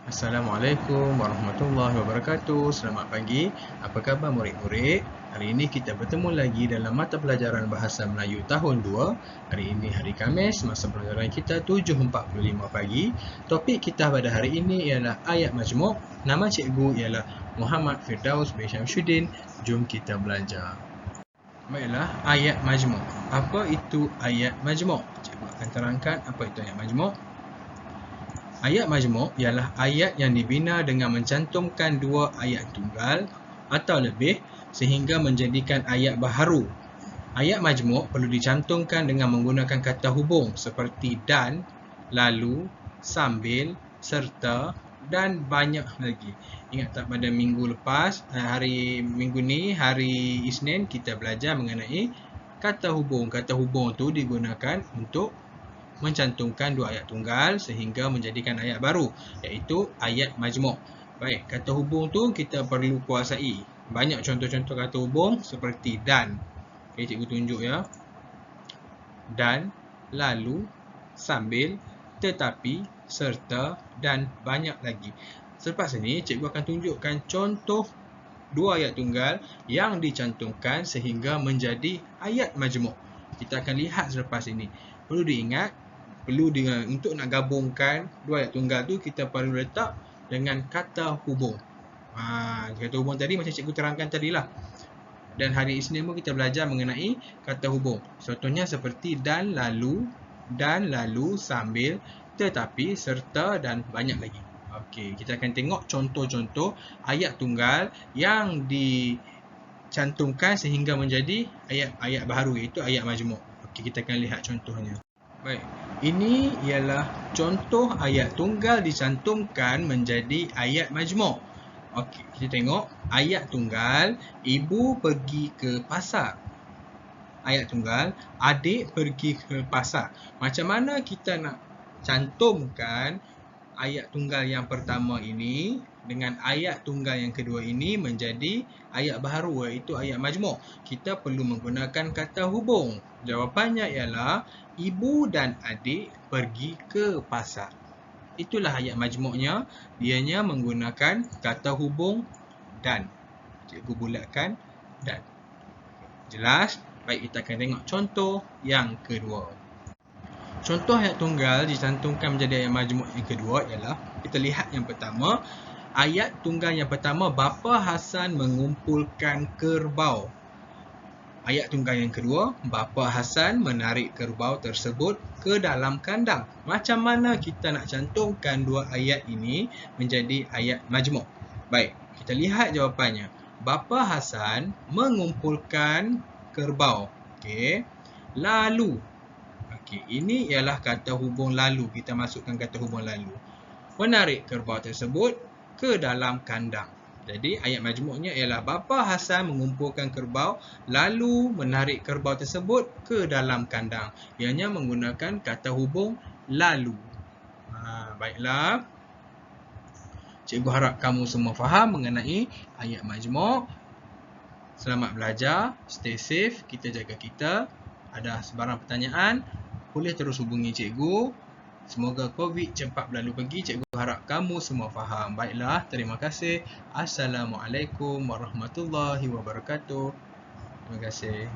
Assalamualaikum warahmatullahi wabarakatuh. Selamat pagi. Apa khabar murid-murid? Hari ini kita bertemu lagi dalam mata pelajaran Bahasa Melayu tahun 2. Hari ini hari Khamis, masa pelajaran kita 7.45 pagi. Topik kita pada hari ini ialah ayat majmuk. Nama cikgu ialah Muhammad Firdaus bin Syamsuddin. Jom kita belajar. Baiklah, ayat majmuk. Apa itu ayat majmuk? Cikgu akan terangkan apa itu ayat majmuk. Ayat majmuk ialah ayat yang dibina dengan mencantumkan dua ayat tunggal atau lebih sehingga menjadikan ayat baharu. Ayat majmuk perlu dicantumkan dengan menggunakan kata hubung seperti dan, lalu, sambil, serta dan banyak lagi. Ingat tak pada minggu lepas, minggu ni, hari Isnin, kita belajar mengenai kata hubung. Kata hubung tu digunakan untuk mencantumkan dua ayat tunggal sehingga menjadikan ayat baru, iaitu ayat majmuk. Baik, kata hubung tu kita perlu kuasai. Banyak contoh-contoh kata hubung seperti dan. Okay, cikgu tunjuk ya. Dan, lalu, sambil, tetapi, serta dan banyak lagi. Selepas ini, cikgu akan tunjukkan contoh dua ayat tunggal yang dicantumkan sehingga menjadi ayat majmuk. Kita akan lihat selepas ini. Perlu diingat, untuk nak gabungkan dua ayat tunggal tu kita perlu letak dengan kata hubung. Kata hubung tadi macam cikgu terangkan tadilah. Dan hari Isnin pun kita belajar mengenai kata hubung. Contohnya seperti dan lalu, sambil, tetapi, serta dan banyak lagi. Okey, kita akan tengok contoh-contoh ayat tunggal yang dicantumkan sehingga menjadi ayat baharu, iaitu ayat majmuk. Okey, kita akan lihat contohnya. Baik, ini ialah contoh ayat tunggal dicantumkan menjadi ayat majmuk. Okey, kita tengok ayat tunggal, ibu pergi ke pasar. Ayat tunggal, adik pergi ke pasar. Macam mana kita nak cantumkan ayat tunggal yang pertama ini dengan ayat tunggal yang kedua ini menjadi ayat baharu, iaitu ayat majmuk? Kita perlu menggunakan kata hubung. Jawapannya ialah ibu dan adik pergi ke pasar. Itulah ayat majmuknya. Dianya menggunakan kata hubung dan. Cikgu bulatkan dan. Jelas? Baik, kita akan tengok contoh yang kedua. Contoh ayat tunggal dicantumkan menjadi ayat majmuk yang kedua ialah, kita lihat yang pertama. Ayat tunggal yang pertama, Bapa Hasan mengumpulkan kerbau. Ayat tunggal yang kedua, Bapa Hasan menarik kerbau tersebut ke dalam kandang. Macam mana kita nak cantumkan dua ayat ini menjadi ayat majmuk? Baik, kita lihat jawapannya. Bapa Hasan mengumpulkan kerbau. Okey. Lalu. Okey, ini ialah kata hubung lalu. Kita masukkan kata hubung lalu. Menarik kerbau tersebut ke dalam kandang. Jadi ayat majmuknya ialah Bapa Hasan mengumpulkan kerbau lalu menarik kerbau tersebut ke dalam kandang. Ianya menggunakan kata hubung lalu. Baiklah. Cikgu harap kamu semua faham mengenai ayat majmuk. Selamat belajar, stay safe, kita jaga kita. Ada sebarang pertanyaan, boleh terus hubungi cikgu. Semoga COVID cepat berlalu pergi. Cikgu harap kamu semua faham. Baiklah, terima kasih. Assalamualaikum warahmatullahi wabarakatuh. Terima kasih.